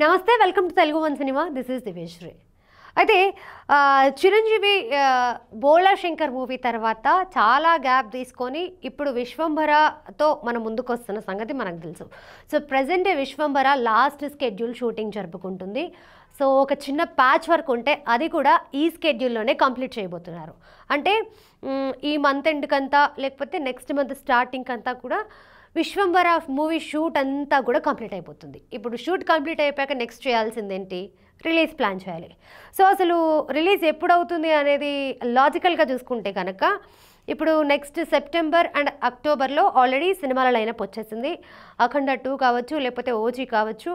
నమస్తే, welcome to Telugu one cinema. This is Diveshri. అయితే చిరంజీవి బోలా Shankar movie తర్వాత చాలా గ్యాప్ తీసుకొని ఇప్పుడు విశ్వంభరతో మనం ముందుకు వస్తున్న సంగతి మనకు తెలుసు. So present Vishwambhara last schedule shooting జరుపుకుంటుంది. సో ఒక చిన్న ప్యాచ్ వర్క్ ఉంటే అది కూడా ఈ స్కెడ్యూల్లోనే కంప్లీట్ చేయబోతున్నారు. అంటే ఈ మంత్ ఎండ్కంతా లేకపోతే నెక్స్ట్ మంత్ స్టార్టింగ్ అంతా కూడా విశ్వంభర మూవీ షూట్ అంతా కూడా కంప్లీట్ అయిపోతుంది. ఇప్పుడు షూట్ కంప్లీట్ అయిపోయాక నెక్స్ట్ చేయాల్సింది ఏంటి? రిలీజ్ ప్లాన్ చేయాలి. సో అసలు రిలీజ్ ఎప్పుడు అవుతుంది అనేది లాజికల్గా చూసుకుంటే కనుక ఇప్పుడు నెక్స్ట్ సెప్టెంబర్ అండ్ అక్టోబర్లో ఆల్రెడీ సినిమాల లైనప్ వచ్చేసింది. అఖండ 2 కావచ్చు, లేకపోతే ఓజీ కావచ్చు,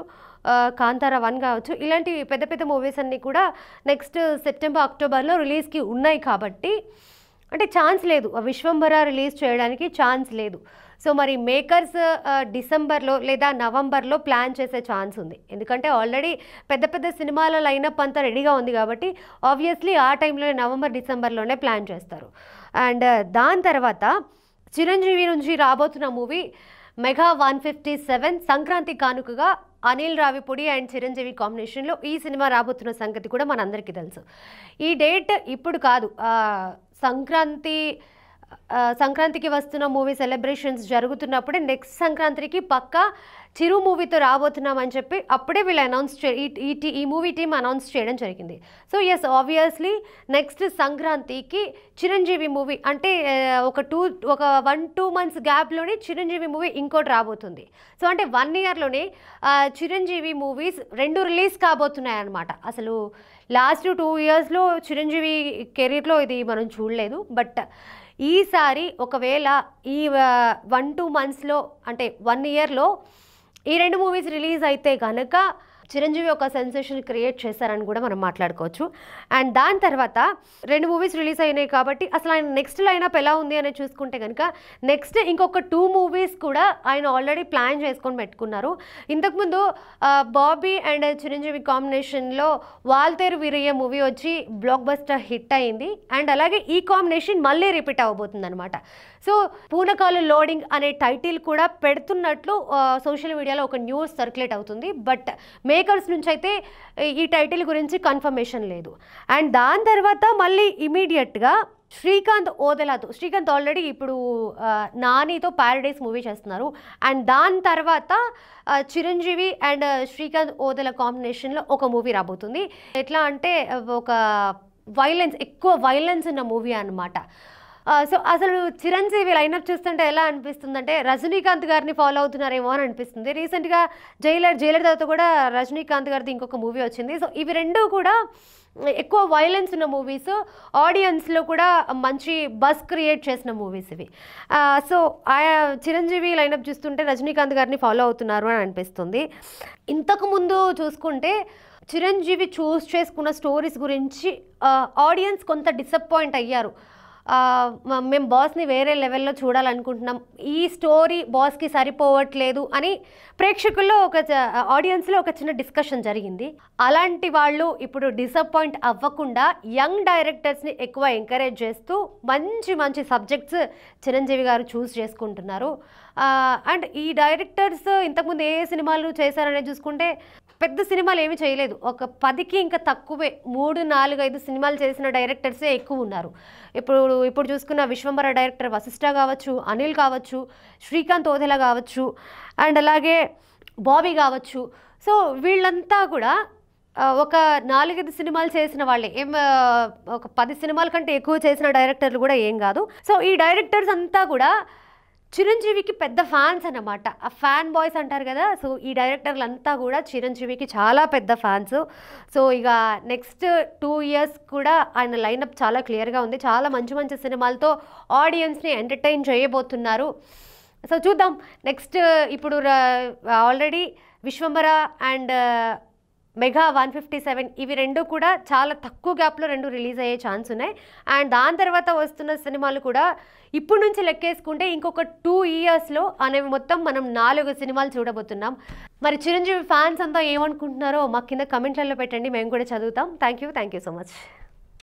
కాంతారా 1 కావచ్చు, ఇలాంటి పెద్ద పెద్ద మూవీస్ అన్నీ కూడా నెక్స్ట్ సెప్టెంబర్ అక్టోబర్లో రిలీజ్కి ఉన్నాయి. కాబట్టి అంటే ఛాన్స్ లేదు, విశ్వంభర రిలీజ్ చేయడానికి ఛాన్స్ లేదు. సో మరి మేకర్స్ డిసెంబర్లో లేదా నవంబర్లో ప్లాన్ చేసే ఛాన్స్ ఉంది. ఎందుకంటే ఆల్రెడీ పెద్ద పెద్ద సినిమాల లైనప్ అంతా రెడీగా ఉంది కాబట్టి ఆబ్వియస్లీ ఆ టైంలో నవంబర్ డిసెంబర్లోనే ప్లాన్ చేస్తారు. అండ్ దాని తర్వాత చిరంజీవి నుంచి రాబోతున్న మూవీ మెగా 157 సంక్రాంతి కానుకగా అనిల్ రావిపూడి అండ్ చిరంజీవి కాంబినేషన్లో ఈ సినిమా రాబోతున్న సంగతి కూడా మనందరికీ తెలుసు. ఈ డేట్ ఇప్పుడు కాదు, సంక్రాంతికి వస్తున్న మూవీ సెలబ్రేషన్స్ జరుగుతున్నప్పుడే నెక్స్ట్ సంక్రాంతికి పక్కా చిరు మూవీతో రాబోతున్నామని చెప్పి అప్పుడే వీళ్ళు ఈ మూవీ టీమ్ అనౌన్స్ చేయడం జరిగింది. సో ఎస్, ఆబ్వియస్లీ నెక్స్ట్ సంక్రాంతికి చిరంజీవి మూవీ అంటే ఒక 1-2 మంత్స్ గ్యాప్లోనే చిరంజీవి మూవీ ఇంకోటి రాబోతుంది. సో అంటే 1 ఇయర్లోనే చిరంజీవి మూవీస్ 2 రిలీజ్ కాబోతున్నాయి అన్నమాట. అసలు లాస్ట్ 2 ఇయర్స్లో చిరంజీవి కెరీర్లో ఇది మనం చూడలేదు. బట్ ఈసారి ఒకవేళ ఈ 1-2 మంత్స్లో అంటే 1 ఇయర్లో ఈ 2 మూవీస్ రిలీజ్ అయితే కనుక చిరంజీవి ఒక సెన్సేషన్ క్రియేట్ చేశారని కూడా మనం మాట్లాడుకోవచ్చు. అండ్ దాని తర్వాత 2 మూవీస్ రిలీజ్ అయినాయి కాబట్టి అసలు ఆయన నెక్స్ట్ లైనప్ ఎలా ఉంది అనేది చూసుకుంటే కనుక నెక్స్ట్ ఇంకొక 2 మూవీస్ కూడా ఆయన ఆల్రెడీ ప్లాన్ చేసుకొని పెట్టుకున్నారు. ఇంతకుముందు బాబీ అండ్ చిరంజీవి కాంబినేషన్లో వాల్తేరు వీరయ్య మూవీ వచ్చి బ్లాక్ బస్టర్ హిట్ అయింది. అండ్ అలాగే ఈ కాంబినేషన్ మళ్ళీ రిపీట్ అవ్వబోతుంది అనమాట. సో పూనకాలు లోడింగ్ అనే టైటిల్ కూడా పెడుతున్నట్లు సోషల్ మీడియాలో ఒక న్యూస్ సర్క్యులేట్ అవుతుంది. బట్ మేకర్స్ నుంచి అయితే ఈ టైటిల్ గురించి కన్ఫర్మేషన్ లేదు. అండ్ దాని తర్వాత మళ్ళీ ఇమీడియట్గా శ్రీకాంత్ ఆల్రెడీ ఇప్పుడు నానితో ప్యారడైస్ మూవీ చేస్తున్నారు. అండ్ దాని తర్వాత చిరంజీవి అండ్ శ్రీకాంత్ ఓదెల కాంబినేషన్లో ఒక మూవీ రాబోతుంది. ఎట్లా అంటే ఒక ఎక్కువ వైలెన్స్ ఉన్న మూవీ అన్నమాట. సో అసలు చిరంజీవి లైనప్ చూస్తుంటే ఎలా అనిపిస్తుందంటే రజనీకాంత్ గారిని ఫాలో అవుతున్నారేమో అని అనిపిస్తుంది. రీసెంట్గా జైలర్ తర్వాత కూడా రజనీకాంత్ గారిది ఇంకొక మూవీ వచ్చింది. సో ఇవి 2 కూడా ఎక్కువ వైలెన్స్ ఉన్న మూవీస్, ఆడియన్స్లో కూడా మంచి బస్ క్రియేట్ చేసిన మూవీస్ ఇవి. సో చిరంజీవి లైనప్ చూస్తుంటే రజనీకాంత్ గారిని ఫాలో అవుతున్నారు అని అనిపిస్తుంది. ఇంతకుముందు చూసుకుంటే చిరంజీవి చూస్ చేసుకున్న స్టోరీస్ గురించి ఆడియన్స్ కొంత డిసప్పాయింట్ అయ్యారు. మేము బాస్ని వేరే లెవెల్లో చూడాలనుకుంటున్నాం, ఈ స్టోరీ బాస్కి సరిపోవట్లేదు అని ప్రేక్షకుల్లో ఆడియన్స్లో ఒక చిన్న డిస్కషన్ జరిగింది. అలాంటి వాళ్ళు ఇప్పుడు డిసప్పాయింట్ అవ్వకుండా యంగ్ డైరెక్టర్స్ని ఎక్కువ ఎంకరేజ్ చేస్తూ మంచి సబ్జెక్ట్స్ చిరంజీవి గారు చూస్ చేసుకుంటున్నారు. అండ్ ఈ డైరెక్టర్స్ ఇంతకుముందు ఏ సినిమాలు చేశారనేది చూసుకుంటే పెద్ద సినిమాలు ఏమీ చేయలేదు. ఒక 10కి ఇంకా తక్కువే 3-4-5 సినిమాలు చేసిన డైరెక్టర్సే ఎక్కువ ఉన్నారు. ఇప్పుడు చూసుకున్న విశ్వంభర డైరెక్టర్ వశిష్ఠ కావచ్చు, అనిల్ కావచ్చు, శ్రీకాంత్ ఓదెల కావచ్చు, అండ్ అలాగే బాబీ కావచ్చు. సో వీళ్ళంతా కూడా ఒక 4-5 సినిమాలు చేసిన వాళ్ళే, ఒక 10 సినిమాల కంటే ఎక్కువ చేసిన డైరెక్టర్లు కూడా ఏం కాదు. సో ఈ డైరెక్టర్స్ అంతా కూడా చిరంజీవికి పెద్ద ఫ్యాన్స్ అన్నమాట. ఆ ఫ్యాన్ బాయ్స్ అంటారు కదా. సో ఈ డైరెక్టర్లు అంతా కూడా చిరంజీవికి చాలా పెద్ద ఫ్యాన్స్. సో ఇక నెక్స్ట్ 2 ఇయర్స్ కూడా ఆయన లైనప్ చాలా క్లియర్గా ఉంది. చాలా మంచి సినిమాలతో ఆడియన్స్ని ఎంటర్టైన్ చేయబోతున్నారు. సో చూద్దాం నెక్స్ట్. ఇప్పుడు ఆల్రెడీ విశ్వంభర అండ్ మెగా 157 ఇవి 2 కూడా చాలా తక్కువ గ్యాప్లో 2 రిలీజ్ అయ్యే ఛాన్స్ ఉన్నాయి. అండ్ దాని తర్వాత వస్తున్న సినిమాలు కూడా ఇప్పుడు నుంచి లెక్కేసుకుంటే ఇంకొక 2 ఇయర్స్లో అనేవి మొత్తం మనం 4 సినిమాలు చూడబోతున్నాం. మరి చిరంజీవి ఫ్యాన్స్ అంతా ఏమనుకుంటున్నారో మా కింద కమెంట్లలో పెట్టండి, మేము కూడా చదువుతాం. Thank you so much.